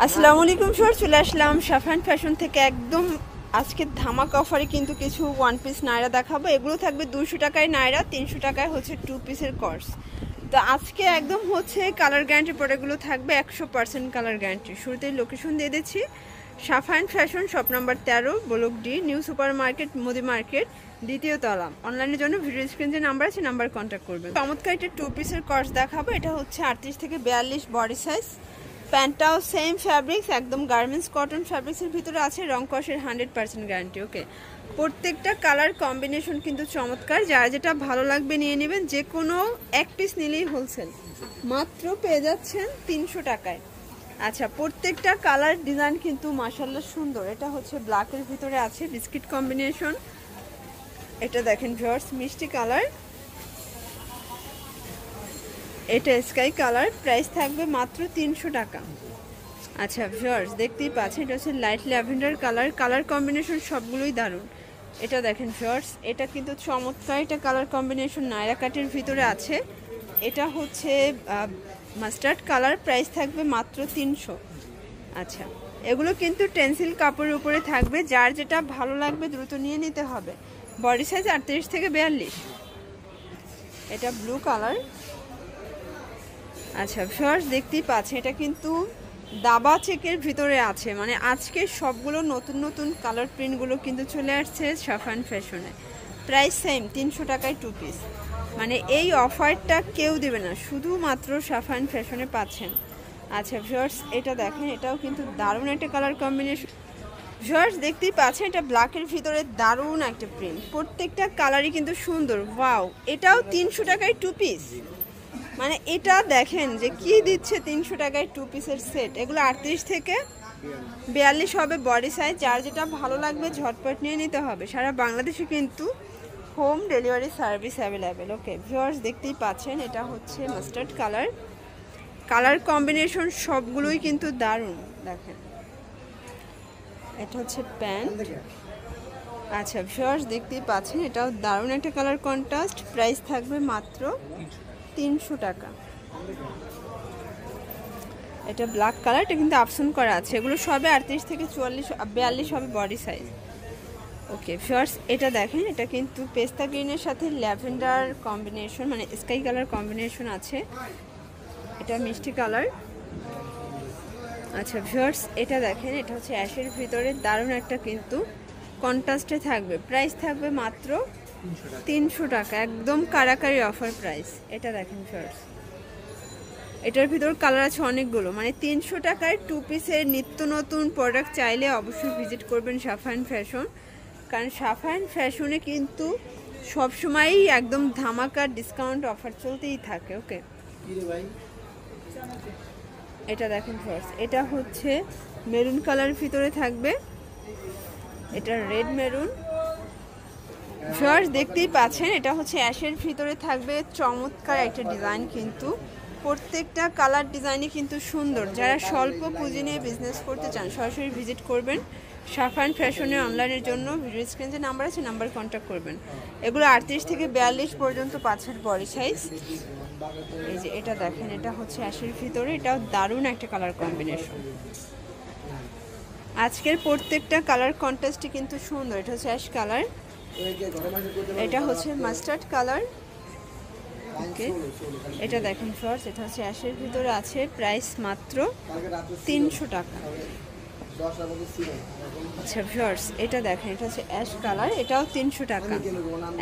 আসসালামু আলাইকুম স্যার, চলে আসলাম সাফান ফ্যাশন থেকে একদম আজকে ধামাকা অফারে কিন্তু কিছু ওয়ান পিস নায়রা দেখাবো। এগুলো থাকবে 200 টাকায় নায়রা, 300 টাকায় হচ্ছে 2 পিসের কর্স। তো আজকে একদম হচ্ছে কালার গ্যারান্টি প্রোডাক্টগুলো থাকবে 100% কালার গ্যারান্টি। শুরুতেই লোকেশন দিয়ে দিচ্ছি, Safan fashion shop number 13 block D, new super market মুদি মার্কেট, দ্বিতীয় তলা। অনলাইনের জন্য ভিডিও স্ক্রিন যে নাম্বার আছে নাম্বার কন্ট্যাক্ট করবেন। চমৎকার একটা 2 পিসের কর্স দেখাবো। এটা হচ্ছে 38 থেকে 42 বডি সাইজ। প্যান্টটাও সেম ফ্যাব্রিক্স, একদম গার্মেন্টস কটন ফ্যাব্রিক্সের ভিতরে আছে, রং কষের 100% গ্যারান্টি। ওকে, প্রত্যেকটা কালার কম্বিনেশন কিন্তু চমৎকার। যার যেটা ভালো লাগবে নিয়ে নেবেন, যে কোনো এক পিস নিলেই হোলসেল মাত্র পেয়ে যাচ্ছেন 300 টাকায়। আচ্ছা, প্রত্যেকটা কালার ডিজাইন কিন্তু মাশাআল্লাহ সুন্দর। এটা হচ্ছে ব্ল্যাকের ভিতরে আছে বিস্কিট কম্বিনেশন। এটা দেখেন ভিউয়ার্স, মিষ্টি কালার। এটা স্কাই কালার, প্রাইস থাকবে মাত্র 300 টাকা। আচ্ছা ভিউয়ার্স, দেখতেই পাচ্ছেন এটা হচ্ছে light lavender colour. Colour combination সবগুলোই দারুণ। এটা দেখেন ভিউয়ার্স, এটা কিন্তু চমৎকার। এটা কালার কম্বিনেশন নায়রা কাটের ভিতরে আছে। এটা হচ্ছে মাস্টার্ড কালার, প্রাইস থাকবে মাত্র 300। আচ্ছা, এগুলো কিন্তু টেন্সিল কাপড়ের উপরে থাকবে। যার যেটা ভালো লাগবে দ্রুত নিয়ে নিতে হবে। বডি সাইজ 38 থেকে 42। এটা ব্লু কালার। আচ্ছা ভিউয়ার্স, দেখতেই পাচ্ছেন এটা কিন্তু দাবা চেকের ভিতরে আছে। মানে আজকে সবগুলো নতুন নতুন কালার প্রিন্টগুলো কিন্তু চলে আসছে সাফান ফ্যাশনে। প্রাইস সেম 300 টাকায় 2 পিস। মানে এই অফারটা কেউ দেবে না, শুধুমাত্র সাফান ফ্যাশনে পাচ্ছেন। আচ্ছা ভিউয়ার্স, এটা দেখেন, এটাও কিন্তু দারুণ একটা কালার কম্বিনেশন। ভিউয়ার্স, দেখতেই পাচ্ছেন এটা ব্ল্যাকের ভিতরে দারুণ একটা প্রিন্ট। প্রত্যেকটা কালারই কিন্তু সুন্দর। ওয়াও, এটাও 300 টাকায় 2 পিস। মানে এটা দেখেন যে কি দিচ্ছে 300 টাকায় 2 পিসের সেট। এগুলো 38 থেকে 42 হবে বডি সাইজ। যার যেটা ভালো লাগবে ঝটপট নিয়ে নিতে হবে। সারা বাংলাদেশে কিন্তু home delivery service available. Okay viewers, দেখতেই পাচ্ছেন এটা হচ্ছে মাস্টার্ড কালার। কালার কম্বিনেশন সবগুলোই কিন্তু দারুণ। দেখেন এটা হচ্ছে প্যান্ট। আচ্ছা ভিউয়ার্স, দেখতেই পাচ্ছেন এটাও দারুণ একটা কালার কন্ট্রাস্ট। প্রাইস থাকবে মাত্র 300 টাকা। এটা ব্ল্যাক কালার, এটা কিন্তু অপশন করা আছে। এগুলো সবে 38 থেকে 42 হবে বডি সাইজ। ওকে ভিউয়ার্স, এটা দেখেন, এটা কিন্তু পেস্তা গ্রিনের সাথে ল্যাভেন্ডার কম্বিনেশন, মানে স্কাই কালার কম্বিনেশন আছে। এটা মিষ্টি কালার। আচ্ছা ভিউয়ার্স, এটা দেখেন, এটা হচ্ছে অ্যাশের ভিতরে দারুণ একটা কিন্তু কন্ট্রাস্টে থাকবে। প্রাইস থাকবে মাত্র 300 টাকা, একদম কারাকারি অফার প্রাইস। এটা দেখেন ভিউয়ার্স, এটার ভিতর কালার আছে অনেকগুলো। মানে 300 টাকায় 2 পিসের নিত্য নতুন প্রোডাক্ট চাইলে অবশ্যই ভিজিট করবেন সাফান ফ্যাশন। কারণ সাফান ফ্যাশনে কিন্তু সবসময়ই একদম ধামাকা ডিসকাউন্ট অফার চলতেই থাকে। ওকে, এটা দেখেন ভিউয়ার্স, এটা হচ্ছে মেরুন কালারের ভিতরে থাকবে। এটা রেড মেরুন। ভিউয়ার্স, দেখতেই পাচ্ছেন এটা হচ্ছে অ্যাশের ভিতরে থাকবে। চমৎকার একটা ডিজাইন কিন্তু। প্রত্যেকটা কালার ডিজাইনই কিন্তু সুন্দর। যারা স্বল্প পুঁজি নিয়ে বিজনেস করতে চান সরাসরি ভিজিট করবেন সাফান ফ্যাশনে। অনলাইনের জন্য ভিডিও স্ক্রিনে যে নাম্বার আছে নাম্বার কন্ট্যাক্ট করবেন। এগুলো 38 থেকে 42 পর্যন্ত পাচ্ছেন বডি সাইজ। এই যে এটা দেখেন, এটা হচ্ছে অ্যাশের ভিতরে। এটাও দারুণ একটা কালার কম্বিনেশন। আজকের প্রত্যেকটা কালার কন্ট্রাস্টই কিন্তু সুন্দর। এটা হচ্ছে অ্যাশ কালার, এটা হচ্ছে মাস্টার্ড কালার। ওকে, এটা দেখেন ফ্রস, এটা হচ্ছে অ্যাশের ভিতরে আছে। প্রাইস মাত্র 300 টাকা। আচ্ছা ভিউয়ার্স, এটা দেখেন, এটা হচ্ছে অ্যাশ কালার, এটাও 300 টাকা।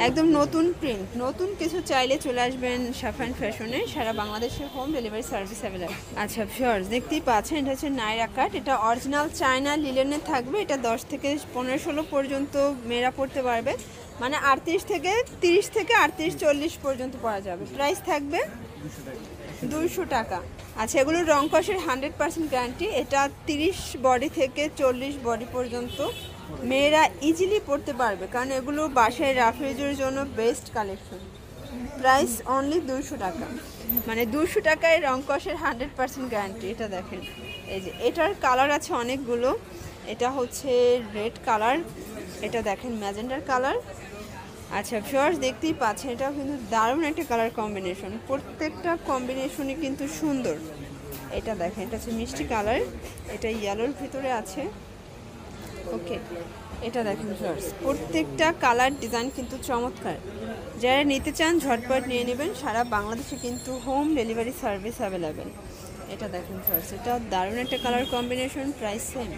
একদম নতুন প্রিন্ট। নতুন কিছু চাইলে চলে আসবেন সাফান ফ্যাশনে। সারা বাংলাদেশে হোম ডেলিভারি সার্ভিস অ্যাভেলেবল। আচ্ছা ভিউয়ার্স, দেখতেই পাচ্ছেন এটা হচ্ছে নায়রা কাট। এটা অরিজিনাল চায়না লিলেনে থাকবে। এটা 10 থেকে 15-16 পর্যন্ত মেয়েরা পড়তে পারবে। মানে 38 থেকে 30 থেকে 38-40 পর্যন্ত পরা যাবে। প্রাইস থাকবে 200 টাকা। আচ্ছা, এগুলো রং কষের 100% গ্যারান্টি। এটা 30 বডি থেকে 40 বডি পর্যন্ত মেয়েরা ইজিলি পড়তে পারবে, কারণ এগুলো বাসায় রাফেজের জন্য বেস্ট কালেকশন। প্রাইস অনলি 200 টাকা। মানে 200 টাকায় রং কষের 100% গ্যারান্টি। এটা দেখেন, এই যে এটার কালার আছে অনেকগুলো। এটা হচ্ছে রেড কালার, এটা দেখেন ম্যাজেন্ডার কালার। আচ্ছা ভিউয়ার্স, দেখতেই পাচ্ছেন এটাও কিন্তু দারুণ একটা কালার কম্বিনেশন। প্রত্যেকটা কম্বিনেশনই কিন্তু সুন্দর। এটা দেখেন, এটা হচ্ছে মিষ্টি কালার, এটা ইয়েলোর ভিতরে আছে। ওকে, এটা দেখেন ফ্লোর্স, প্রত্যেকটা কালার ডিজাইন কিন্তু চমৎকার। যারা নিতে চান ঝটপট নিয়ে নেবেন, সারা বাংলাদেশে কিন্তু হোম ডেলিভারি সার্ভিস অ্যাভেলেবেল। এটা দেখেন ফ্লোর্স, এটা দারুণ একটা কালার কম্বিনেশন, প্রাইস সেম।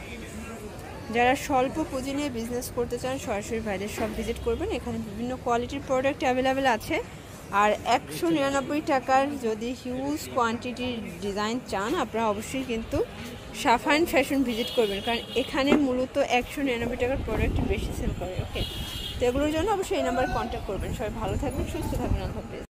যারা স্বল্প পুঁজি নিয়ে বিজনেস করতে চান সরাসরি ভাইদের সব ভিজিট করবেন, এখানে বিভিন্ন কোয়ালিটির প্রোডাক্ট অ্যাভেলেবেল আছে। আর 199 টাকার যদি হিউজ কোয়ান্টিটির ডিজাইন চান, আপনারা অবশ্যই কিন্তু সাফান ফ্যাশন ভিজিট করবেন, কারণ এখানে মূলত 199 টাকার প্রোডাক্ট বেশি সেল করে। ওকে, তো এগুলোর জন্য অবশ্যই এই নাম্বারে কন্ট্যাক্ট করবেন। সবাই ভালো থাকবেন, সুস্থ থাকবেন, আল্লাহ হাফেজ।